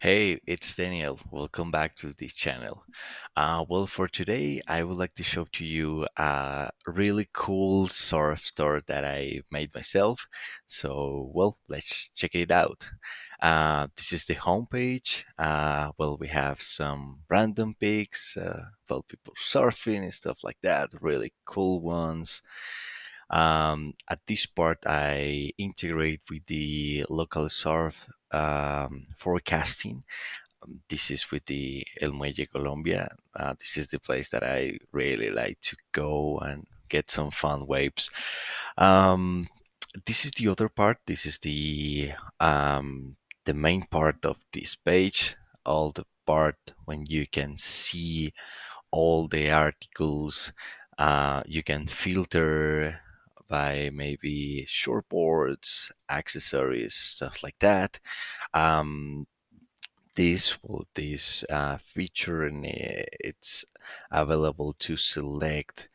Hey, it's Daniel. Welcome back to this channel. Well, for today, I would like to show to you a really cool surf store that I made myself. So, well, let's check it out. This is the homepage. Well, we have some random pics, well, people surfing and stuff like that. Really cool ones. At this part, I integrate with the local surf forecasting. This is with the El Muelle, Colombia. This is the place that I really like to go and get some fun waves. Um, this is the other part. This is the main part of this page. All the part when you can see all the articles. You can filter by maybe shortboards, accessories, stuff like that. Um, this feature and it's available to select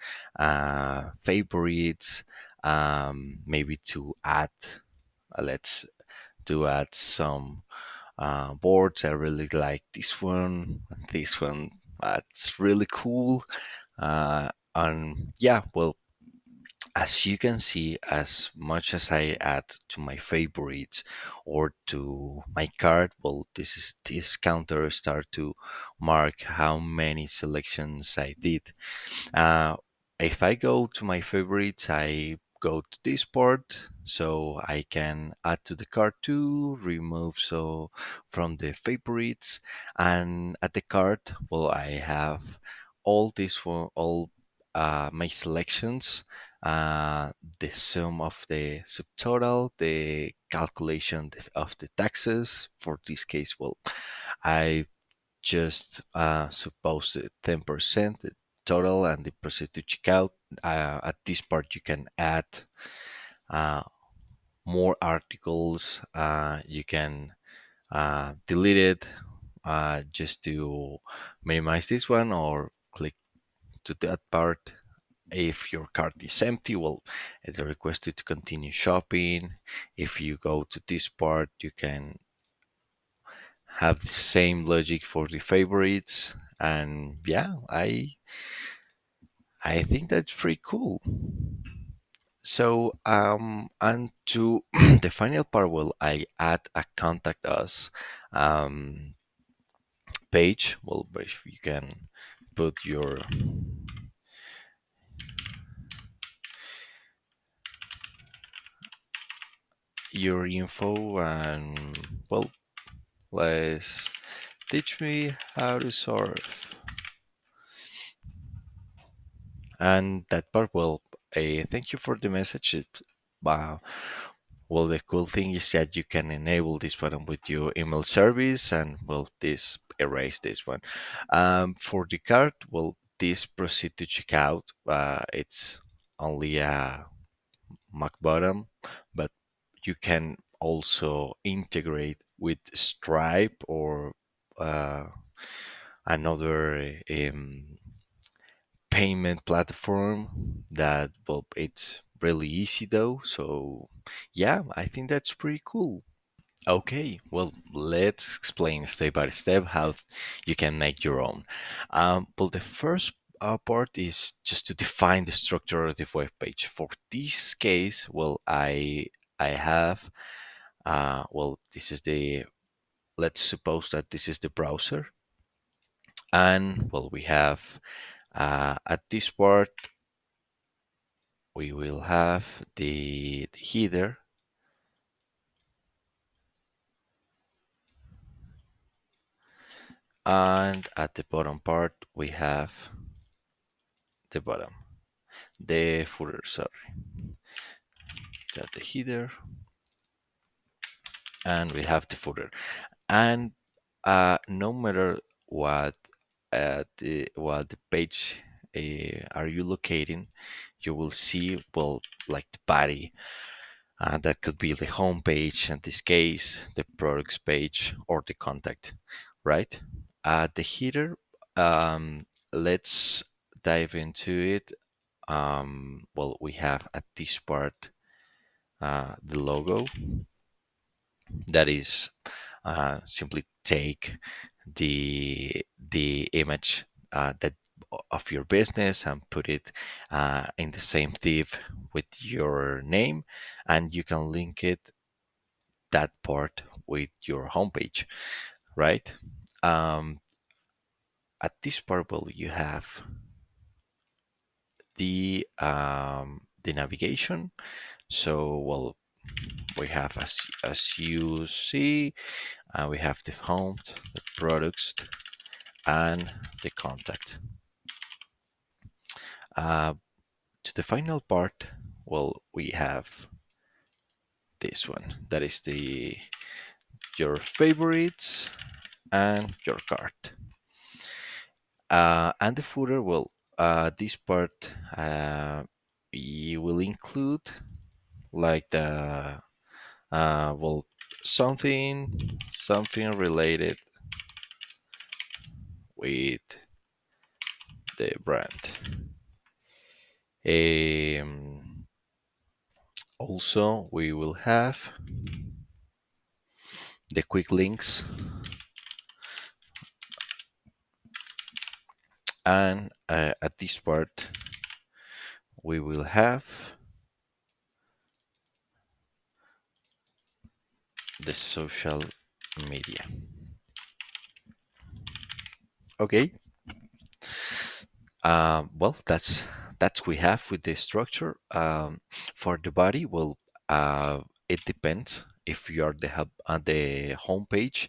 favorites, maybe to add. Let's to add some boards. I really like this one. This one, it's really cool. And yeah, well, as you can see, as much as I add to my favorites or to my card, well, this counter start to mark how many selections I did. Uh, if I go to my favorites, I go to this part, so I can add to the cart too, remove so from the favorites, and at the cart, well, I have all this one, all my selections, uh, the sum of the subtotal, the calculation of the taxes. For this case, well, I just suppose 10% the total and the proceed to checkout. At this part, you can add uh, more articles. You can delete it just to minimize this one, or click to that part. If your cart is empty, well, it requests you to continue shopping. If you go to this part, you can have the same logic for the favorites. And yeah, I think that's pretty cool. So and to the final part, well, I add a contact us um page. Well, but if you can put your info, and well, let's teach me how to surf. And that part, well, thank you for the message. Uh, well, the cool thing is that you can enable this button with your email service, and well, this erase this one. For the card, well, this proceed to checkout. It's only a Mac button, but you can also integrate with Stripe or uh, another payment platform that, well, it's really easy though. So yeah, I think that's pretty cool. Okay, well, let's explain step by step how you can make your own. Well, the first part is just to define the structure of the web page. For this case, well, I have well, this is the, let's suppose that this is the browser, and well, we have at this part we will have the header, and at the bottom part we have the bottom, the footer, sorry, that the header, and we have the footer. And no matter what the page are you locating, you will see, well, like the body. That could be the home page, in this case, the products page, or the contact, right? The header, let's dive into it. Well, we have at this part the logo that is simply take the image that of your business and put it in the same div with your name, and you can link it that part with your homepage, right? Um, at this part, well, you have the navigation. So, well, we have as you see, we have the home, the products, and the contact. Uh, to the final part, well, we have this one. That is the your favorites and your cart. And the footer, well, this part we will include like the well, something related with the brand. Um, Also, we will have the quick links, and at this part, we will have the social media. Okay. Well, that's we have with the structure. For the body, well, it depends. If you are the hub at the home page,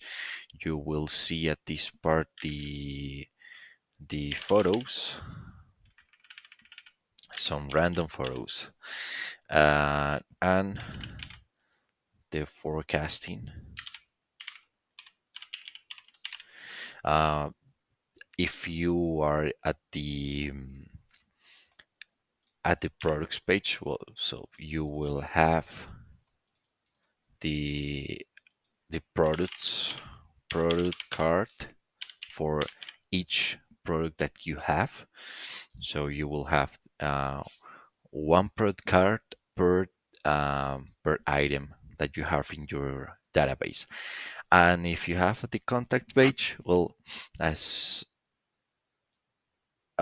you will see at this part the photos, some random photos, and the forecasting. Uh, if you are at the products page, well, so you will have the the product card for each product that you have. So you will have one product card per item that you have in your database. And if you have the contact page, well, as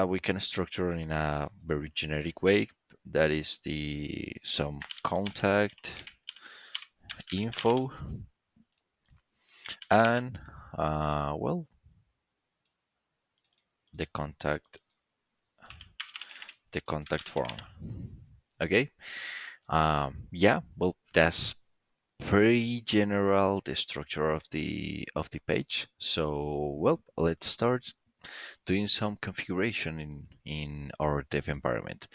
we can structure in a very generic way. That is the some contact info and well, the contact form. Okay. Yeah. Well, that's pretty general the structure of the page. So well, let's start doing some configuration in our dev environment.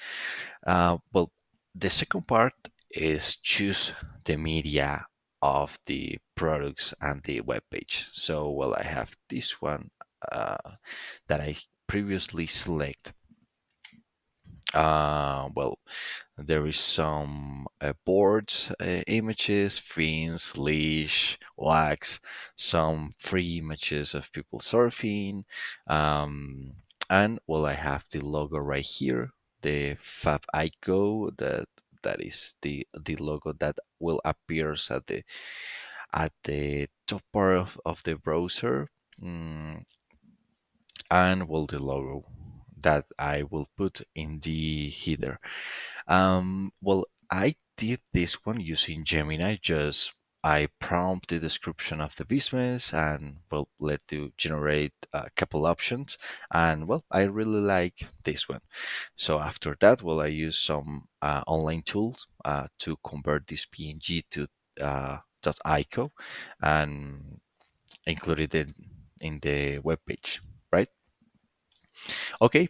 Well, the second part is choose the media of the products and the web page. So, well, I have this one that I previously select. Well, there is some boards, images, fins, leash, wax, some free images of people surfing, and well, I have the logo right here, the Fab Ico that is the logo that will appears at the top part of the browser, and well, the logo that I will put in the header. Well, I did this one using Gemini. Just I prompt the description of the business and well, let to generate a couple options. And well, I really like this one. So after that, well, I use some online tools to convert this PNG to .ico and include it in the web page, right? Okay.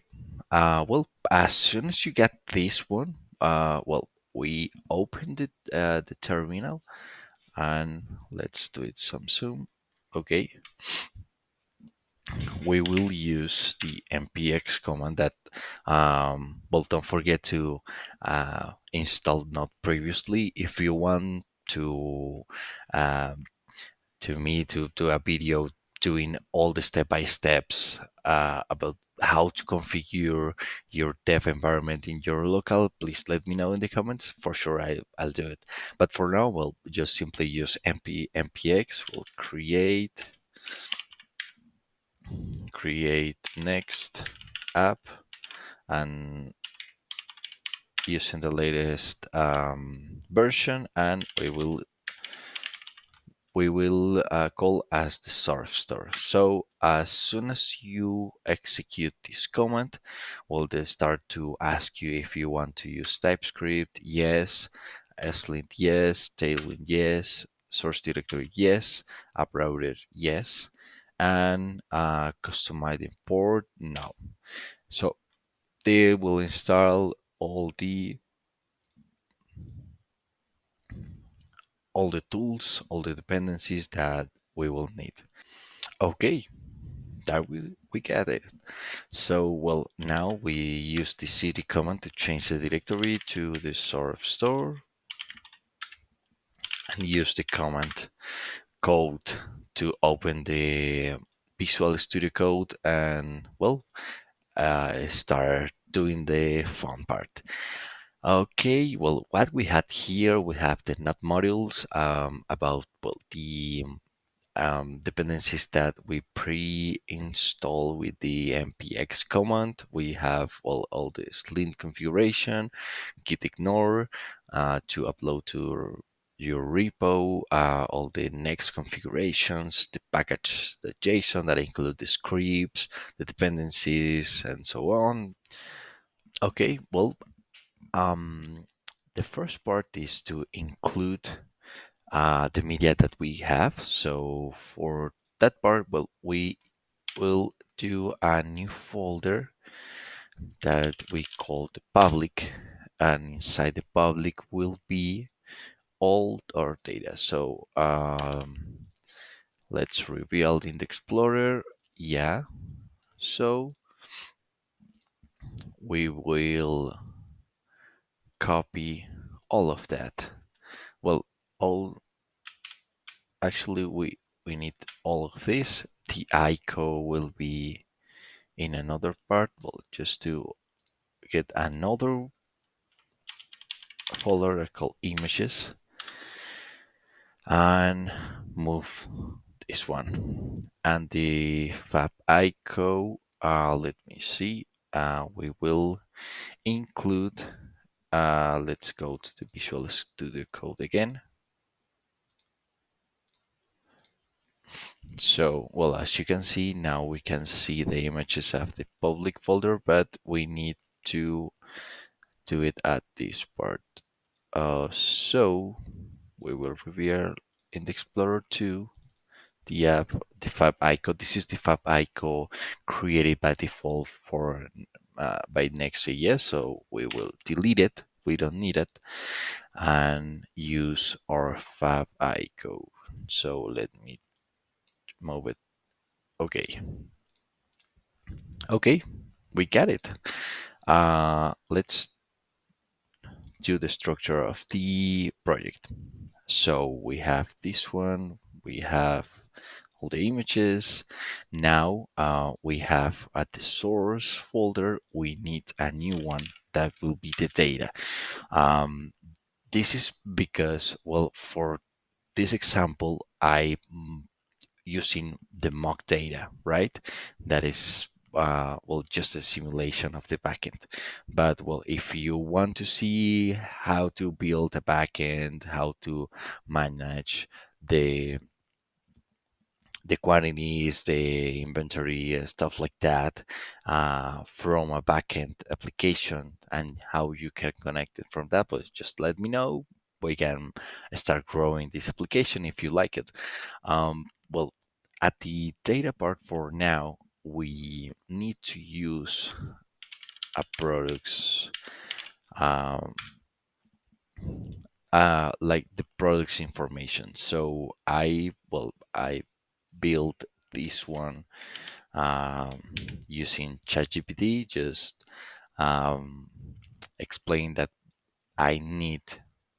Well, as soon as you get this one, well, we opened the terminal, and let's do it some zoom. Okay, we will use the npx command that, well, don't forget to install not previously if you want to um, to me to do a video doing all the step by steps about how to configure your dev environment in your local, please let me know in the comments. For sure, I'll do it. But for now, we'll just simply use npx. We'll create next app, and using the latest version, and we will call as the source store. So as soon as you execute this command, will then start to ask you if you want to use TypeScript. Yes. Slint, yes. Tailwind, yes. Source directory, yes. App router, yes. And customize import, no. So they will install all the tools, all the dependencies that we will need. Okay, that we get it. So, well, now we use the cd command to change the directory to the source store, and use the command code to open the Visual Studio Code, and well, start doing the fun part. Okay, well, what we had here, we have the not modules, about, well, the dependencies that we pre-install with the npx command. We have all the lint configuration, git ignore to upload to your repo, all the next configurations, the package, the JSON that include the scripts, the dependencies, and so on. Okay, well, the first part is to include the media that we have. So for that part, well, we will do a new folder that we call the public, and inside the public will be all our data. So let's reveal in the Explorer. Yeah. So we will copy all of that. Well, all actually we need all of this. The ICO will be in another part. Well, just to get another folder called images, and move this one. And the fab ICO, let me see, we will include, let's go to the Visual Studio Code again. So, well, as you can see, now we can see the images of the public folder, but we need to do it at this part. So we will reveal in the Explorer 2 the app, the fab icon. This is the fab icon created by default for by Next.js, so we will delete it. We don't need it, and use our fab icon. So let me move it. Okay, okay, we got it. Let's do the structure of the project. So we have this one, we have all the images. Now we have at the source folder, we need a new one that will be the data. This is because, well, for this example, I'm using the mock data, right? That is, well, just a simulation of the backend. But, well, if you want to see how to build a backend, how to manage the quantities, the inventory, stuff like that, from a backend application, and how you can connect it from that, but just let me know. We can start growing this application if you like it. Well, at the data part for now, we need to use a products, um, like the products information. So I built this one um, using ChatGPT. Just um, explain that I need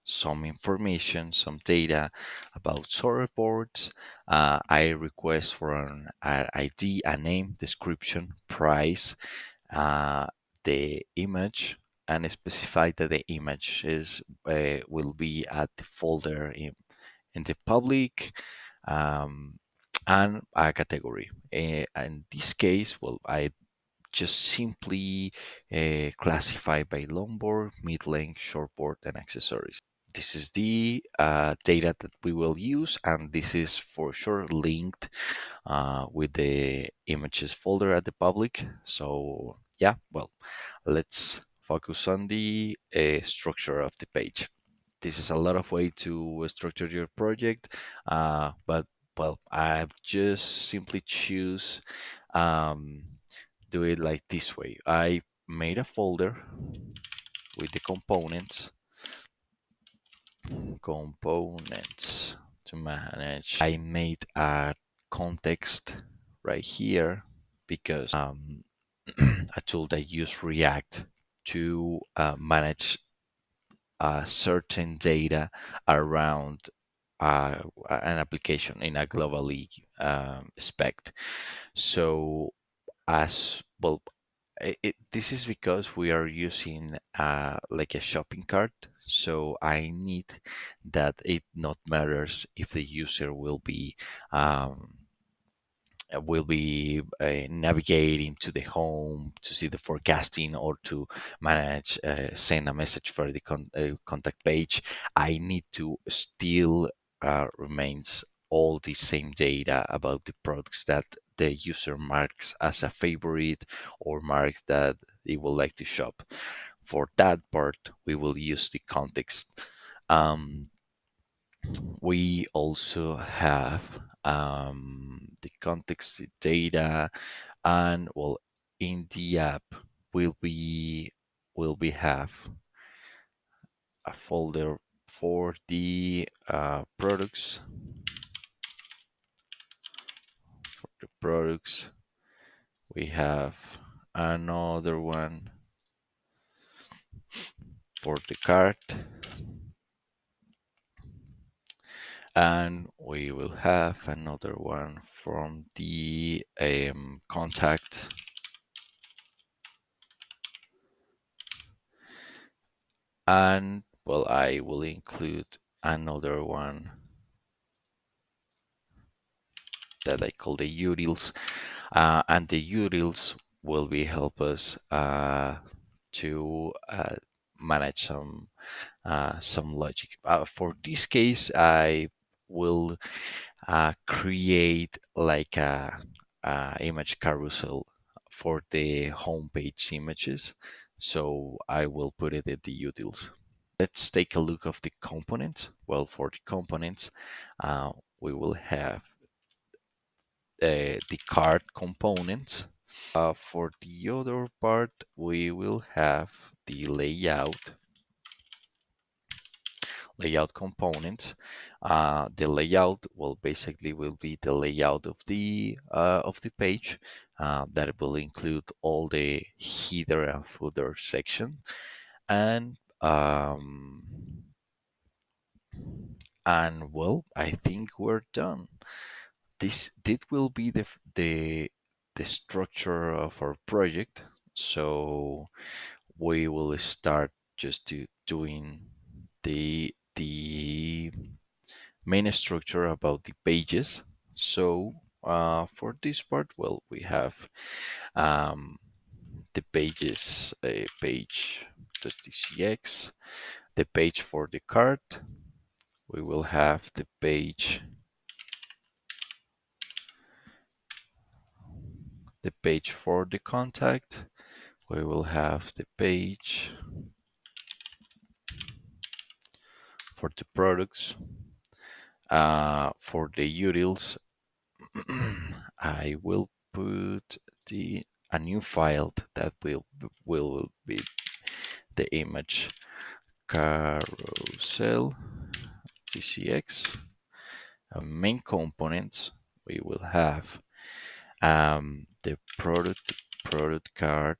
some information, some data about storyboards. I request for an ID, a name, description, price, uh, the image, and specify that the image will be at the folder in the public, um, and a category. In this case, well, I just simply classify by longboard, mid-length, shortboard, and accessories. This is the data that we will use, and this is for sure linked with the images folder at the public. So yeah, well, let's focus on the structure of the page. This is a lot of way to structure your project, but well, I just simply choose um, do it like this way. I made a folder with the components to manage. I made a context right here because a tool that use React to manage certain data around an application in a globally spec. So as well, this is because we are using like a shopping cart. So I need that it not matters if the user um, will be navigating to the home to see the forecasting or to manage send a message for the contact page. I need to still remains all the same data about the products that the user marks as a favorite or marks that they would like to shop. For that part we will use the context. um, we also have the context data, and well, in the app will we have a folder for the products. We have another one for the cart, and we will have another one from the contact. And well, I will include another one that I call the utils, and the utils will be help us to manage some logic. For this case, I will create like a image carousel for the homepage images. So I will put it in the utils. Let's take a look of the components. Well, for the components, we will have the card components. For the other part, we will have the layout components. The layout will basically will be the layout of the page that will include all the header and footer section, and well, I think we're done. This will be the structure of our project. So we will start just to doing the main structure about the pages. So for this part, well, we have um, the pages, page.tcx, the page for the cart. We will have the page for the contact. We will have the page for the products. For the utils, I will put a new file that will be the image carousel tcx. Main components, we will have the product card,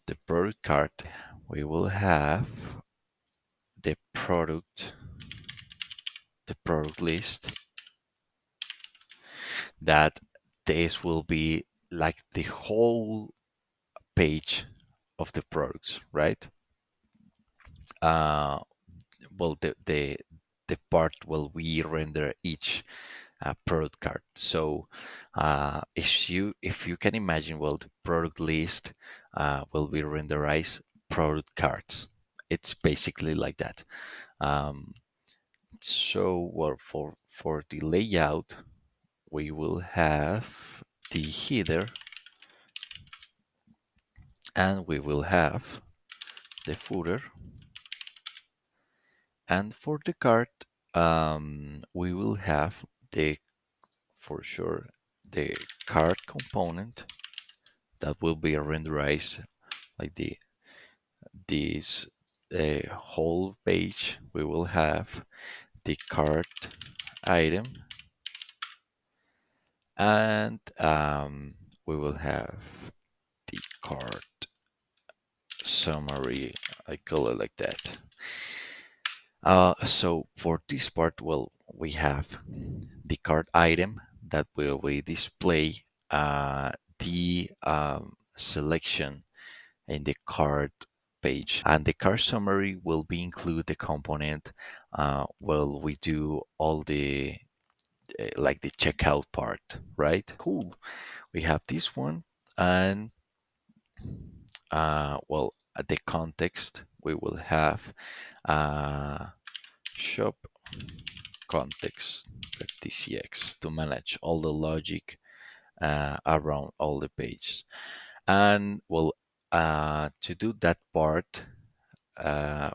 the product card, we will have the product list, that this will be like the whole page of the products, right? Uh, well, the part will we render each product card. So if you can imagine, well, the product list will be renderized product cards. It's basically like that. Um, so well, for the layout, we will have the header, and we will have the footer, and for the card, we will have the for sure the card component that will be renderized like this whole page. We will have the card item, and we will have the card summary. I call it like that. So for this part, well, we have the card item that will we display the selection in the card page, and the card summary will be include the component well, we do all the like the checkout part, right? Cool. We have this one, and well, at the context we will have uh, shop context.tcx to manage all the logic around all the pages. And well, to do that part, uh,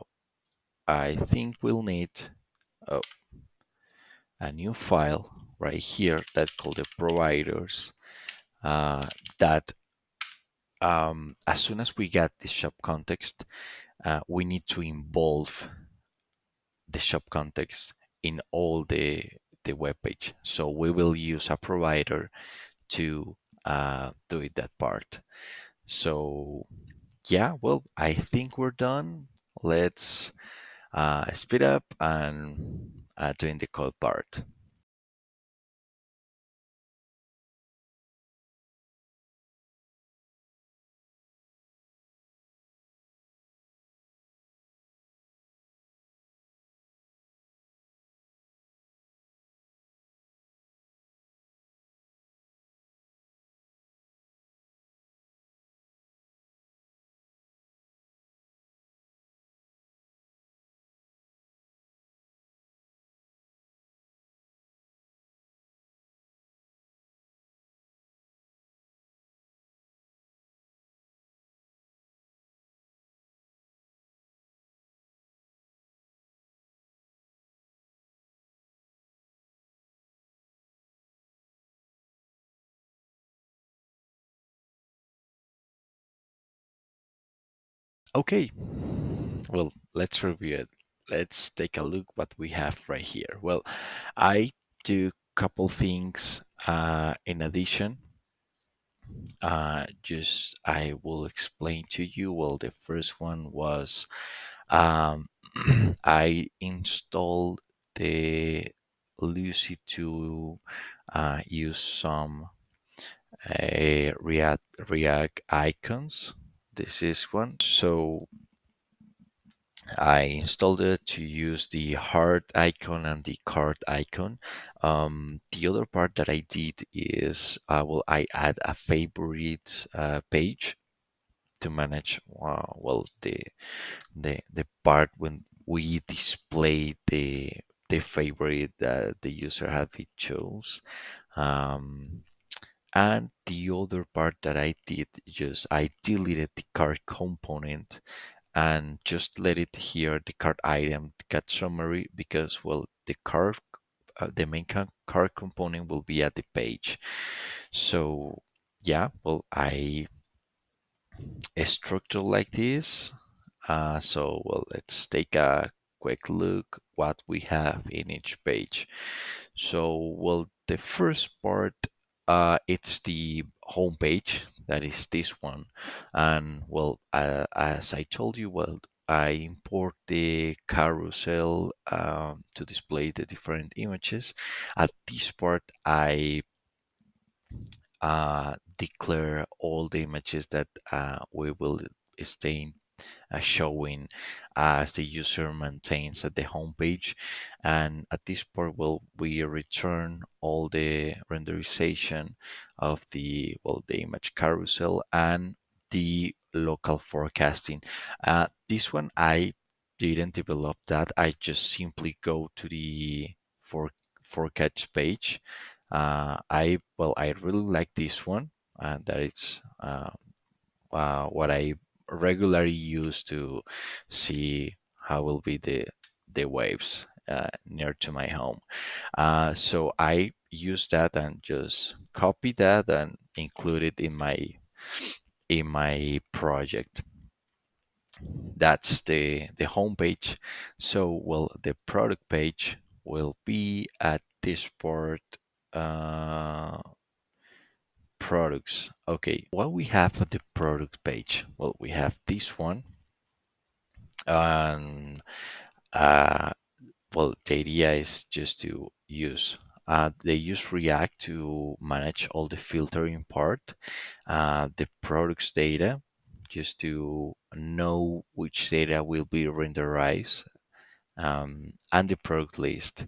I think we'll need uh, a new file right here that called the providers, that as soon as we get the shop context, we need to involve the shop context in all the web page. So we will use a provider to do it that part. So yeah, well, I think we're done. Let's speed up and doing the code part. Okay, well, let's review it. Let's take a look what we have right here. Well, I do couple things in addition. Just I will explain to you. Well, the first one was um, I installed the Lucy to use some React icons. This is one. So I installed it to use the heart icon and the card icon. The other part that I did is well, I add a favorite page to manage well the part when we display the favorite that the user have it chose. Um, and the other part that I did, just I deleted the card component and just let it here the card item card summary, because well, the main card component will be at the page. So yeah, well, I structure like this. So well, let's take a quick look what we have in each page. So well, the first part, it's the home page that is this one. And well, as I told you, well, I import the carousel to display the different images. At this part, I declare all the images that we will stay showing as the user maintains at the home page. And at this point, well, we return all the renderization of the well the image carousel and the local forecasting. This one I didn't develop that. I just simply go to the for forecast page. I really like this one, and that it's what I regularly use to see how will be the waves near to my home. So I use that and just copy that and include it in my project. That's the home page. So well, the product page will be at this part. Uh, Products. Okay, what we have at the product page? Well, we have this one, and uh, well, the idea is just to use. They use React to manage all the filtering part, the products data, just to know which data will be renderized, and the product list.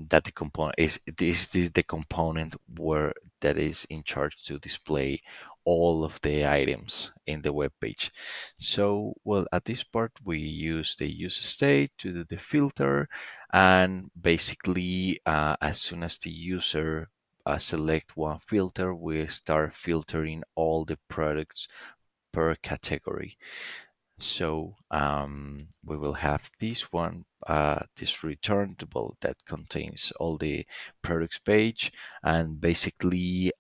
That the component is this is the component where that is in charge to display all of the items in the web page. So well, at this part we use the use state to do the filter, and basically as soon as the user select one filter, we start filtering all the products per category. So we will have this one, this returnable that contains all the products page, and basically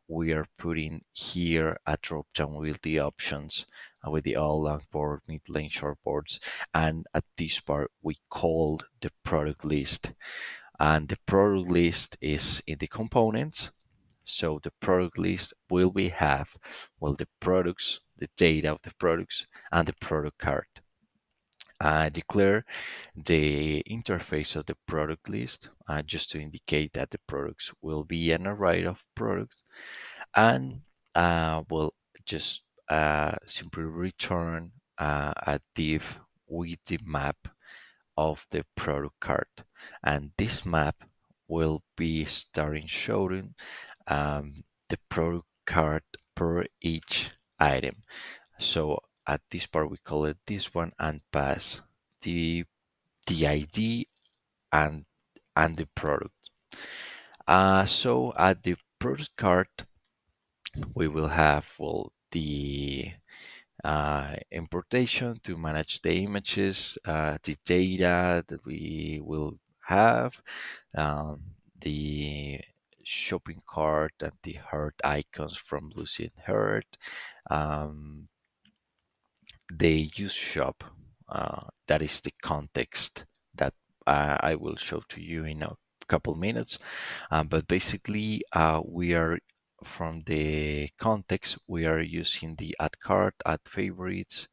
we are putting here a drop down with the options with the all long board, mid lane, short boards, and at this part we called the product list, and the product list is in the components. So the product list will be have well the products, the data of the products, and the product card. I declare the interface of the product list just to indicate that the products will be an array of products, and will just simply return a div with the map of the product card, and this map will be starting showing the product card per each item. So at this part we call it this one and pass the the ID and the product. So at the product card we will have well the importation to manage the images, the data that we will have, um, the shopping cart and the heart icons from Lucy and Heart, um, the use shop. That is the context that I will show to you in a couple minutes. But basically, we are from the context, we are using the add cart, add favorites,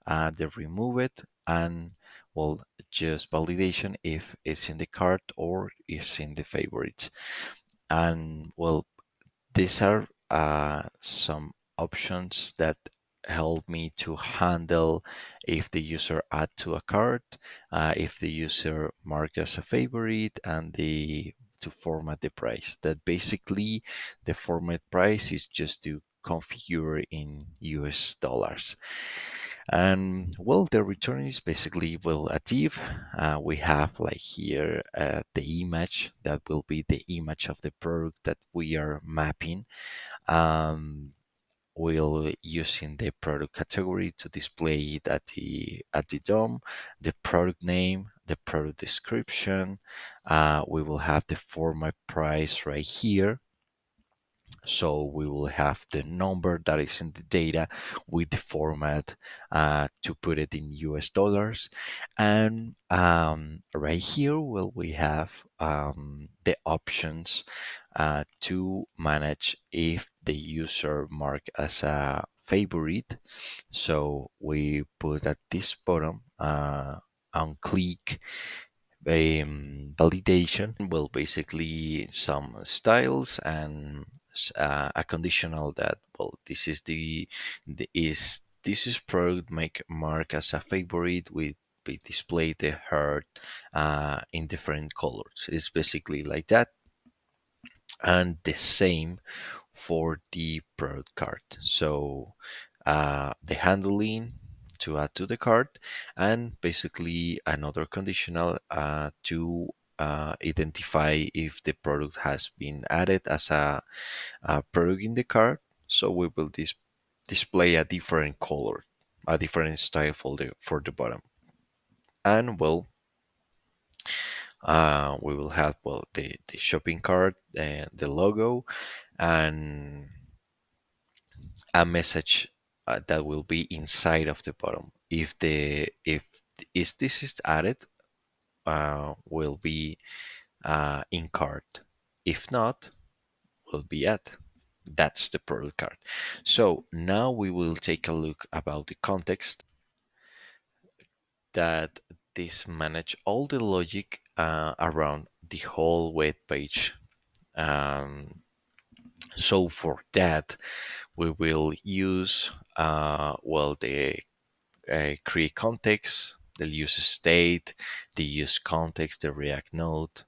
the remove it, and well, just validation if it's in the cart or is in the favorites. And well, these are some options that help me to handle if the user add to a cart, if the user mark as a favorite, and the to format the price. That basically the format price is just to configure in US dollars. And well, the return is basically well a div. We have like here the image that will be the image of the product that we are mapping. Um, we'll using the product category to display it at the DOM, the product name, the product description. We will have the format price right here, So we will have the number that is in the data with the format to put it in US dollars. And right here, we have the options to manage if the user mark as a favorite. So we put at this bottom on click validation. Well, basically some styles and a conditional that, well, this is this is product make mark as a favorite with we display the heart in different colors. It's basically like that. And the same for the product card. So the handling to add to the cart, and basically another conditional to identify if the product has been added as a product in the cart. So we will display a different color, a different style for the bottom. And well, we will have, well, the shopping cart and the logo, and a message that will be inside of the bottom. If is this is added, will be in cart. If not, will be at. That's the product card. So now we will take a look about the context that this manage all the logic around the whole web page. Um, so for that, we will use well, the create context, the use state, the use context, the React node,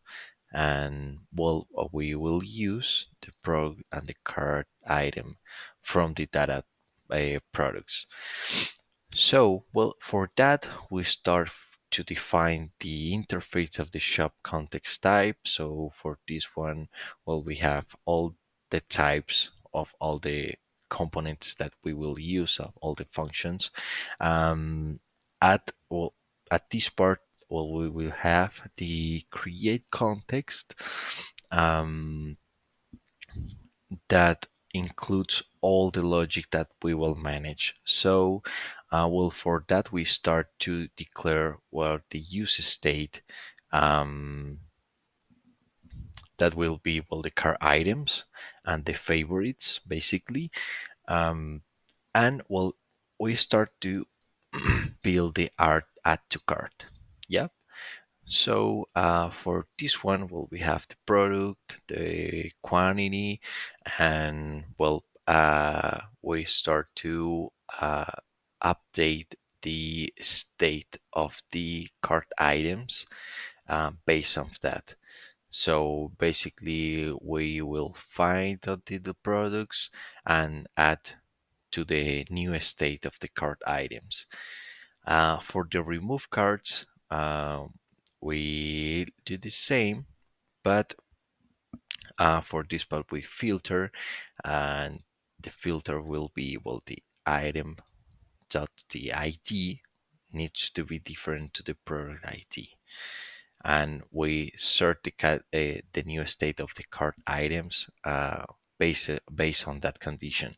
and well, we will use the prog and the card item from the data products. So, well, for that, we start to define the interface of the shop context type. So for this one, well, we have all the types of all the components that we will use of all the functions. Um, at well, at this part, well, we will have the create context. Um, that includes all the logic that we will manage. So, well, for that, we start to declare, well, the use state that will be, well, the car items and the favorites, basically. Um, and, well, we start to build the art add to cart. Yeah. So for this one, well, we have the product, the quantity, and well, we start to update the state of the cart items based on that. So basically, we will find the products and add to the new state of the cart items. For the remove cards, we do the same, but for this part we filter, and the filter will be, well, the item dot the ID needs to be different to the product ID, and we sort the new state of the cart items based on that condition.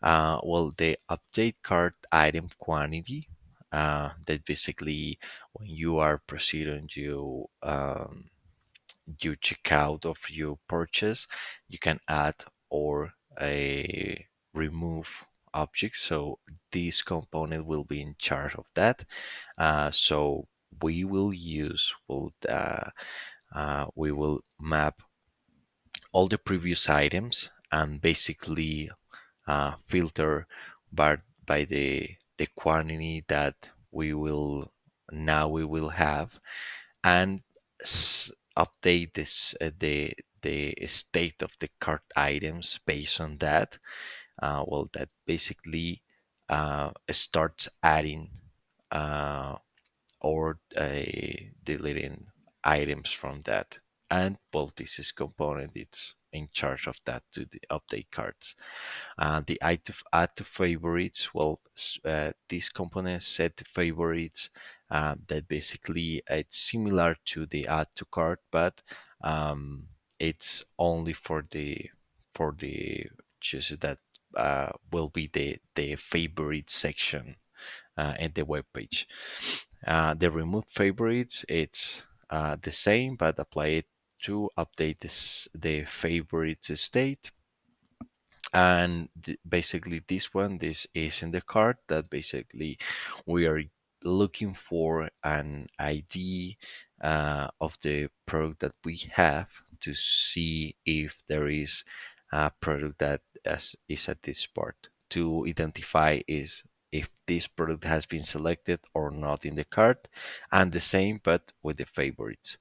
Well, the update cart item quantity, that basically when you are proceeding, you check out of your purchase, you can add or a remove objects. So this component will be in charge of that. So we will map all the previous items and basically filter by the quantity that we will have, and update the state of the cart items based on that. Well, that basically starts adding uh, or deleting items from that. And well, this is component it's in charge of that to the update cards. The add to favorites, well, this component set to favorites, that basically it's similar to the add to cart, but um, it's only for the just that will be the favorite section in the web page. The remove favorites, it's the same, but apply it to update the favorites state. And basically this is in the card that basically we are looking for an ID of the product that we have to see if there is a product that is at this part, to identify is if this product has been selected or not in the card. And the same but with the favorites.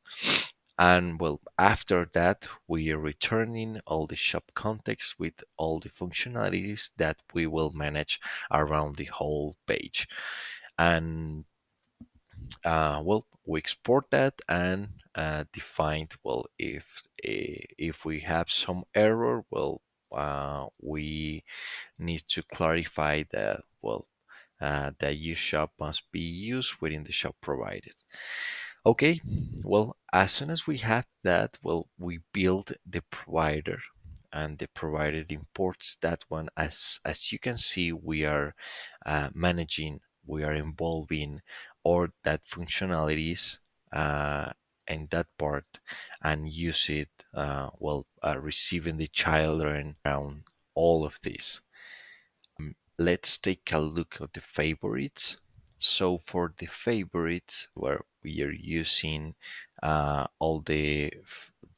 And well, after that, we are returning all the shop context with all the functionalities that we will manage around the whole page. And well, we export that and define, well, if we have some error, well, we need to clarify that, well, that use shop must be used within the shop provided. Okay, well, as soon as we have that, well, we build the provider, and the provider imports that one. As you can see, we are managing, we are involving all that functionalities uh, in that part, and use it, well, receiving the children around all of this. Let's take a look at the favorites. So for the favorites, where we are using all the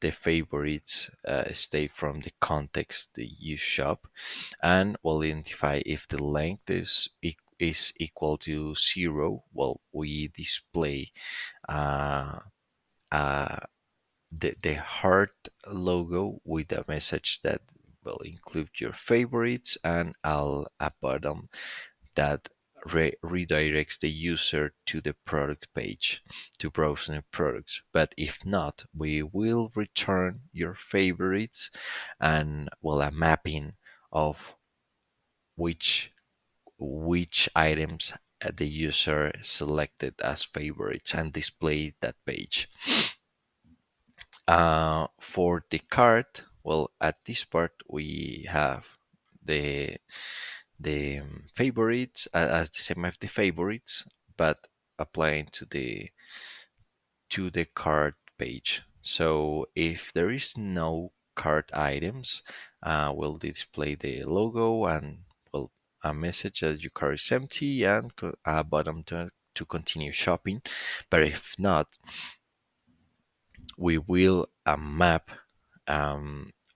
favorites state from the context, the use shop, and we'll identify if the length is equal to 0. Well, we display uh, uh, the heart logo with a message that will include your favorites, and a button that redirects the user to the product page to browse new products. But if not, we will return your favorites and, well, a mapping of which items the user selected as favorites, and display that page. For the cart, well, at this part we have the favorites as the same as the favorites, but applying to the cart page. So if there is no cart items, we'll display the logo and, well, a message that your cart is empty, and a button to continue shopping. But if not, we will map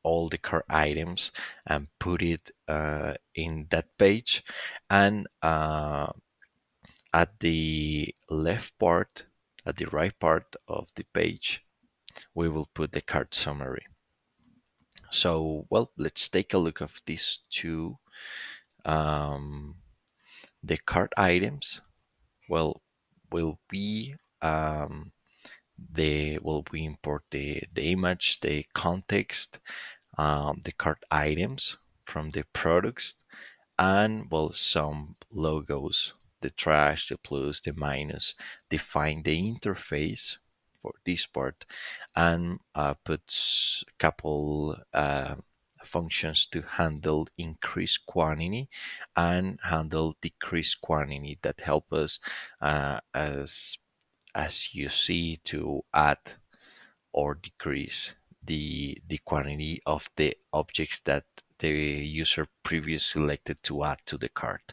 all the cart items and put it in that page. And at the left part, at the right part of the page, we will put the cart summary. So, well, let's take a look of these two. Um, the cart items, well, will be we import the image, the context, the cart items from the products, and, well, some logos, the trash, the plus, the minus. Define the interface for this part, and puts a couple functions to handle increased quantity and handle decreased quantity that help us, as you see, to add or decrease the quantity of the objects that the user previously selected to add to the cart.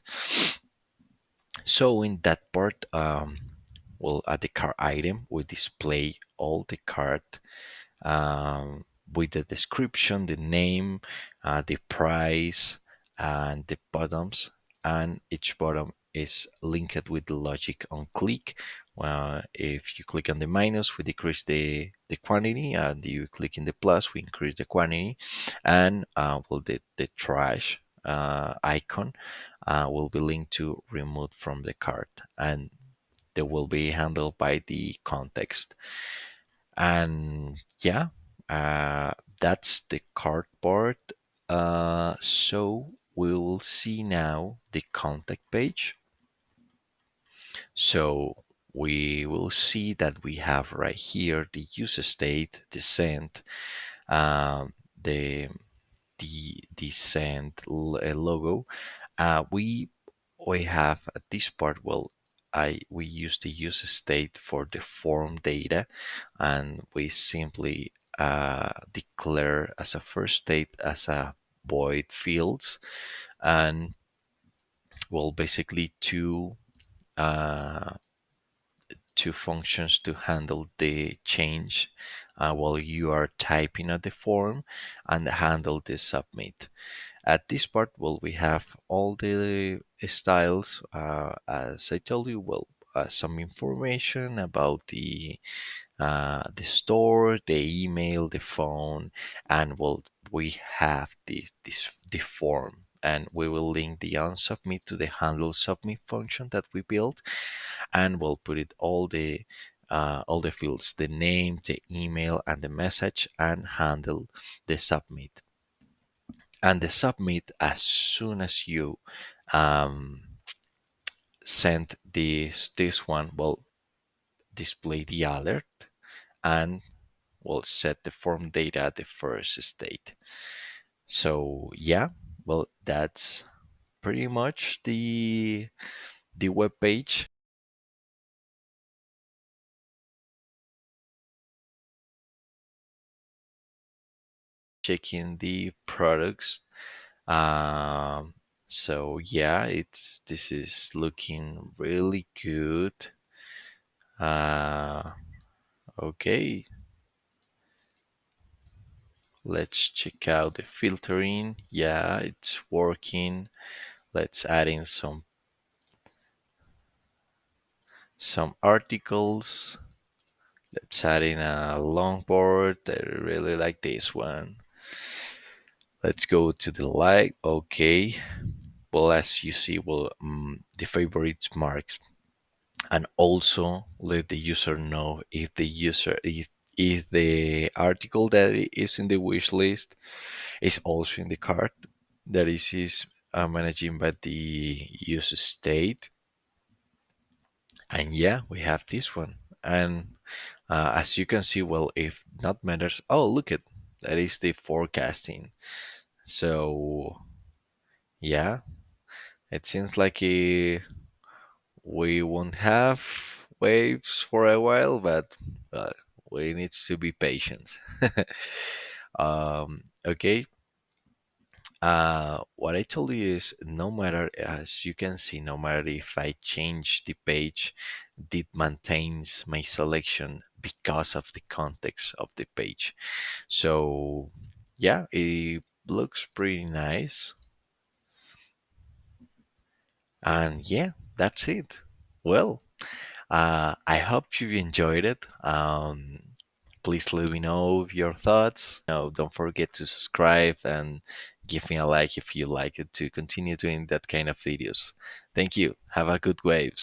So in that part, well, at the cart item, we display all the cart, with the description, the name, the price, and the buttons. And each button is linked with the logic on click. If you click on the minus, we decrease the quantity, and you click in the plus, we increase the quantity. And, well, the trash icon will be linked to remove from the cart, and they will be handled by the context. And yeah, that's the cart part. So we will see now the contact page. So we will see that we have right here the user state, the sent, the the send logo, we have at this part, well, I we use the use state for the form data, and we simply declare as a first state as a void fields, and well, basically uh, two functions to handle the change while you are typing at the form, and handle the submit. At this part, well, we have all the styles. As I told you, well, some information about the store, the email, the phone, and well, we have the form, and we will link the onSubmit to the handle submit function that we built, and we'll put it all the fields, the name, the email, and the message, and handle the submit. And the submit, as soon as you um, send this one, will display the alert, and will set the form data at the first state. So yeah, well, that's pretty much the web page. Checking the products. Um, so yeah, it's this is looking really good. Uh, okay, let's check out the filtering. Yeah, it's working. Let's add in some articles. Let's add in a longboard. I really like this one. Let's go to the light. Okay. Well, as you see, well, the favorites marks, and also let the user know if the article that is in the wish list is also in the cart that is managing by the user state. And yeah, we have this one. And as you can see, well, if not matters, oh, look at that is the forecasting. So yeah, it seems like we won't have waves for a while, but we need to be patient. Okay. What I told you is, no matter, as you can see, no matter if I change the page, it maintains my selection because of the context of the page. So yeah, it looks pretty nice. And yeah, that's it. Well, I hope you enjoyed it. Please let me know your thoughts. No, don't forget to subscribe and give me a like if you like it to continue doing that kind of videos. Thank you. Have a good waves.